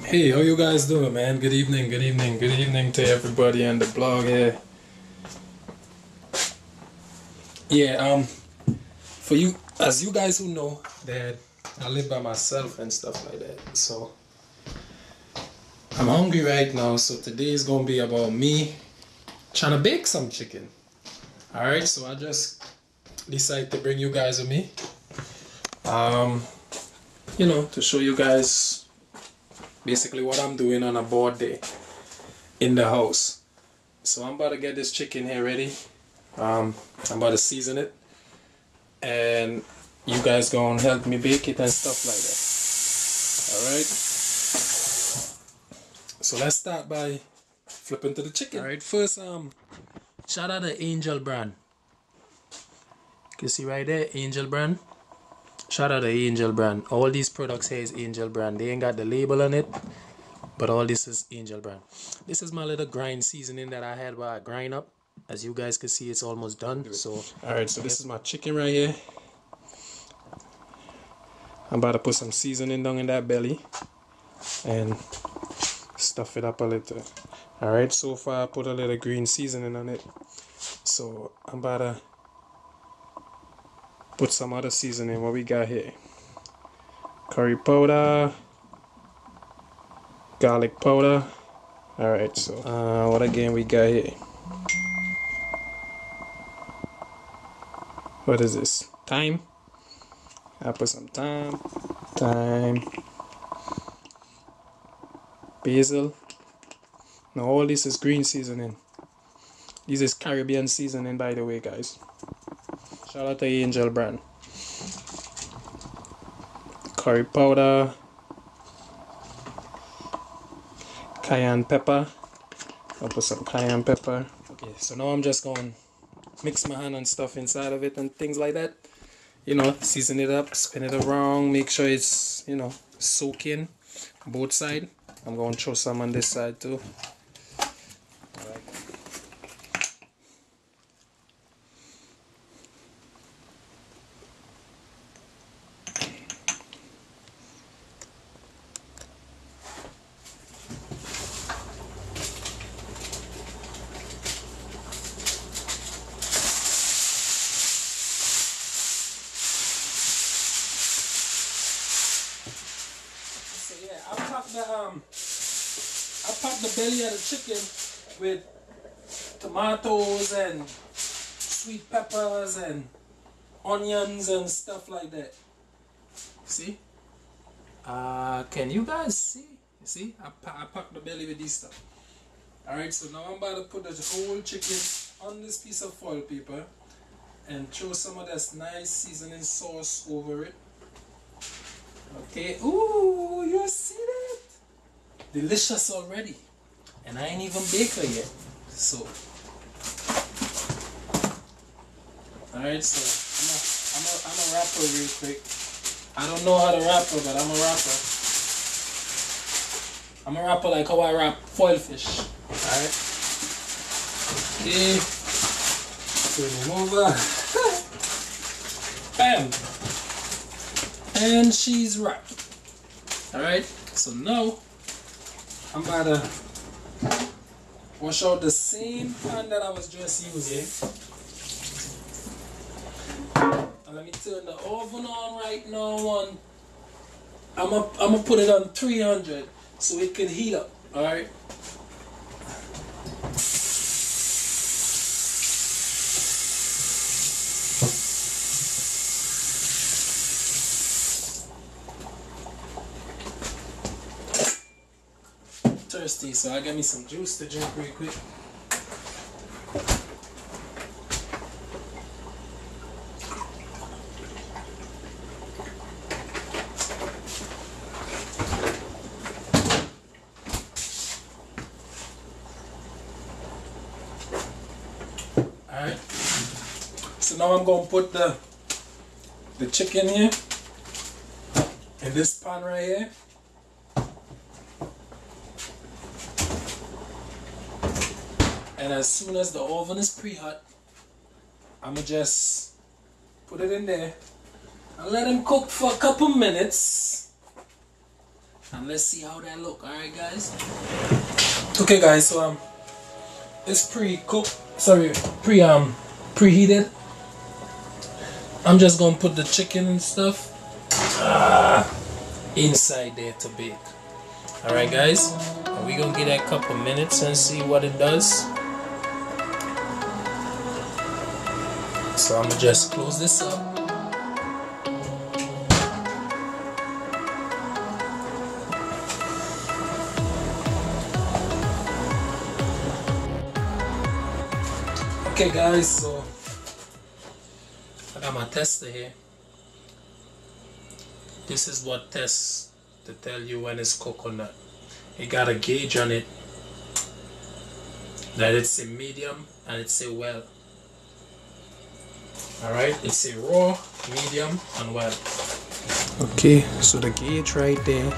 Hey, how you guys doing, man? Good evening, good evening, good evening to everybody on the blog here. Yeah, for you, as you guys who know that I live by myself and stuff like that, so I'm hungry right now. So today is gonna be about me trying to bake some chicken. All right, so I just decided to bring you guys with me, to show you guys basically what I'm doing on a board day in the house. So I'm about to get this chicken here ready. I'm about to season it, and you guys gonna help me bake it and stuff like that. Alright, so let's start by flipping to the chicken. Alright, first shout out to Angel brand. You see right there, Angel brand. Shout out to Angel brand. All these products here is Angel brand. They ain't got the label on it, but all this is Angel brand. This is my little grind seasoning that I had while I grind up. As you guys can see, it's almost done. So alright, so this is my chicken right here. I'm about to put some seasoning down in that belly and stuff it up a little. Alright, so far I put a little green seasoning on it. So I'm about to put some other seasoning. What we got here? Curry powder, garlic powder. Alright, so what again we got here? What is this? Thyme. I put some thyme, basil. Now all this is green seasoning. This is Caribbean seasoning, by the way, guys. Shout out to Angel brand. Curry powder, cayenne pepper. I'll put some cayenne pepper. Okay, so now I'm just going to mix my hand and stuff inside of it and things like that. Season it up, spin it around, make sure it's, soaking both sides. I'm going to throw some on this side too. Alright. I packed the belly of the chicken with tomatoes and sweet peppers and onions and stuff like that. See? Can you guys see? You see? I packed the belly with this stuff. Alright, so now I'm about to put the whole chicken on this piece of foil paper and throw some of this nice seasoning sauce over it. Okay, ooh, you see that? Delicious already, and I ain't even baked her yet. So, alright, so I'm a wrapper real quick. I don't know how to wrap her, but I'm a wrapper. I'm a wrapper like how I wrap foil fish. Alright. Okay. Turn him over. Bam. And she's wrapped. Alright, so now I'm about to wash out the same pan that I was just using. And let me turn the oven on right now. I'm gonna put it on 300 so it can heat up. Alright. Thirsty, so I got me some juice to drink real quick. Alright, so now I'm going to put the chicken here in this pan right here. And as soon as the oven is pre-hot, I'm going to just put it in there and let them cook for a couple minutes. and let's see how that look. Alright guys. Okay guys, so it's pre-cooked. Sorry, preheated. I'm just gonna put the chicken and stuff inside there to bake. Alright guys, and we're gonna give that a couple minutes and see what it does. So I'm gonna just close this up. Okay guys, so I got my tester here. This is what tests to tell you when it's coconut. It got a gauge on it that it's a medium and it's a well. Alright, it's a raw, medium, and well. Okay, so the gauge right there,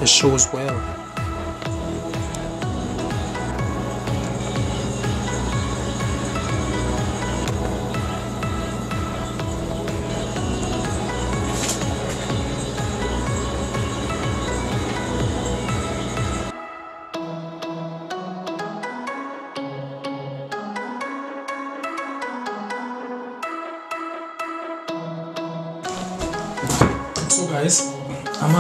it shows well. So guys, I'm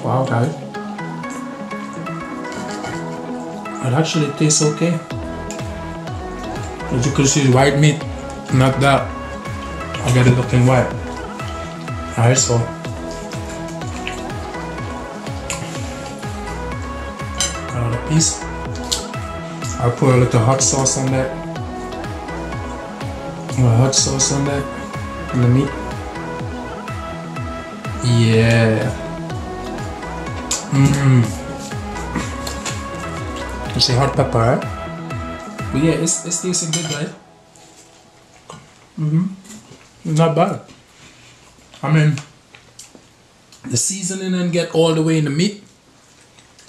wow guys, it actually tastes okay. As you can see, white meat, not that I got it looking white. Alright, so another piece. I'll put a little hot sauce on that. Hot sauce on that, on the meat. Yeah. You say hot pepper, right? But yeah, it's tasting good, right? Not bad. I mean, the seasoning didn't get all the way in the meat,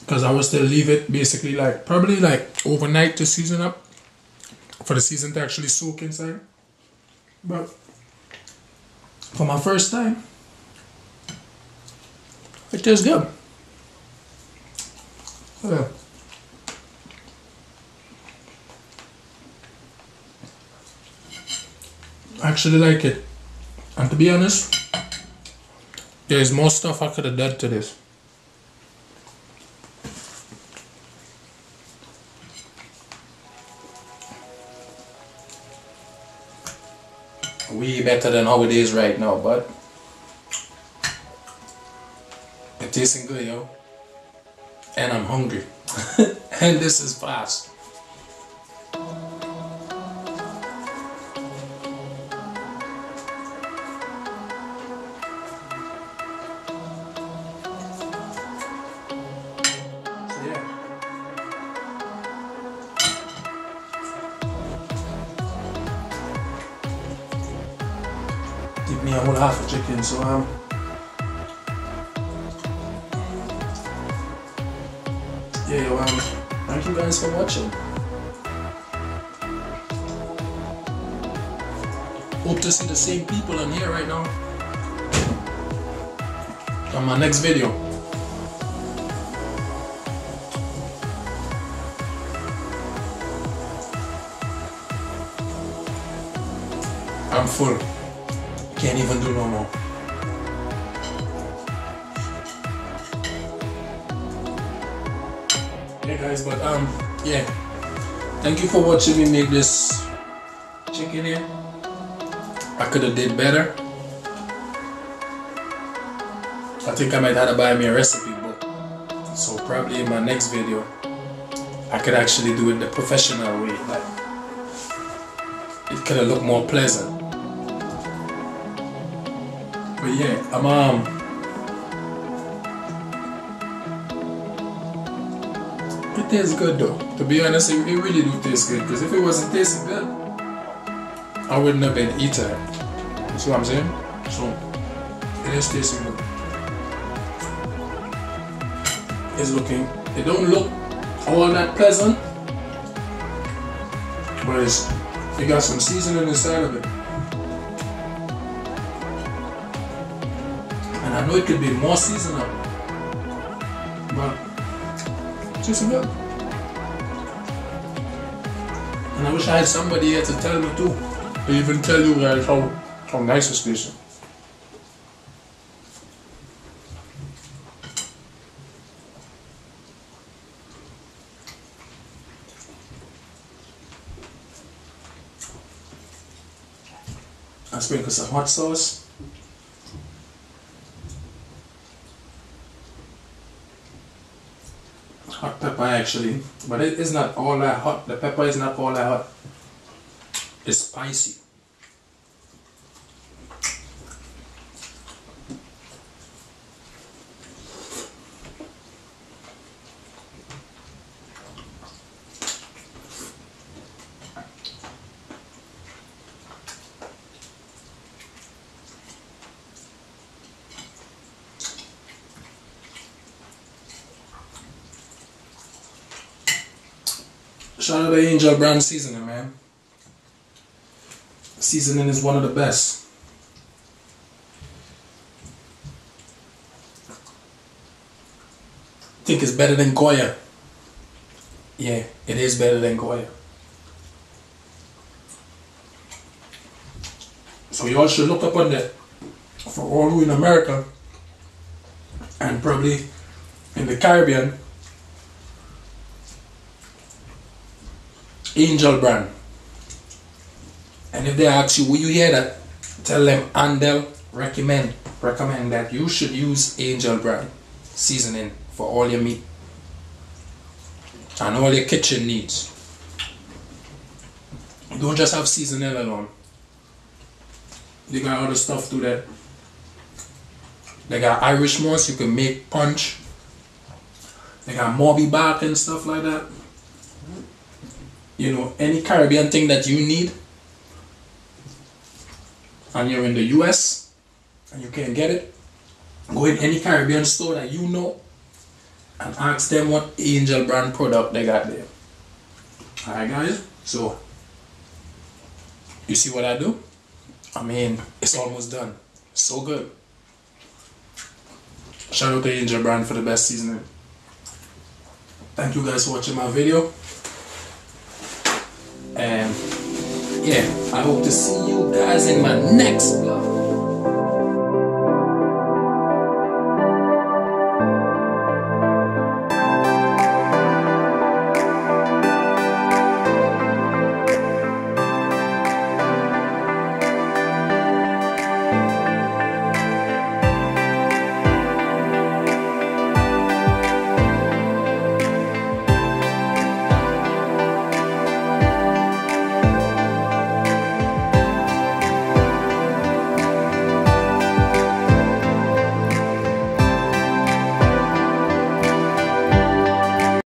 because I was to leave it basically like probably like overnight to season up, for the season to actually soak inside. But for my first time, it tastes good. Yeah. I actually like it. And to be honest, there's more stuff I could have done to this. Way better than how it is right now, but it tasting good, yo. And I'm hungry. And this is fast. Give me a whole half a chicken, so yeah, thank you guys for watching. Hope to see the same people on here right now on my next video. I'm full. Can't even do no more. Yeah guys, but yeah. Thank you for watching me make this chicken here. I could have did better. I think I might have to buy me a recipe book. So probably in my next video I could actually do it the professional way. Like it could have looked more pleasant. But yeah, it tastes good though. To be honest, it really do taste good. Because if it wasn't tasting good, I wouldn't have been eating it. You see what I'm saying? So it is tasting good. is looking, it don't look all that pleasant, but it got some seasoning inside of it. And I know it could be more seasonal, but it's just good. And I wish I had somebody here to tell me too, to even tell you guys how nice this is. I sprinkle some hot sauce. Hot pepper actually, but it is not all that hot. The pepper is not all that hot. It's spicy. Shout out to Angel brand seasoning, man. Seasoning is one of the best. I think it's better than Goya. Yeah, it is better than Goya. So you all should look up on that for all who in America and probably in the Caribbean. Angel brand. And if they ask you, will you hear that? Tell them Andel recommend that you should use Angel brand seasoning for all your meat and all your kitchen needs. Don't just have seasoning alone. They got other stuff too there. They got Irish moss, you can make punch. They got Moby bark and stuff like that. You know, any Caribbean thing that you need and you're in the US and you can't get it, go in any Caribbean store that you know and ask them what Angel brand product they got there. Alright guys, so you see what I do? I mean, it's almost done. So good. Shout out to Angel brand for the best seasoning. Thank you guys for watching my video. And yeah, I hope to see you guys in my next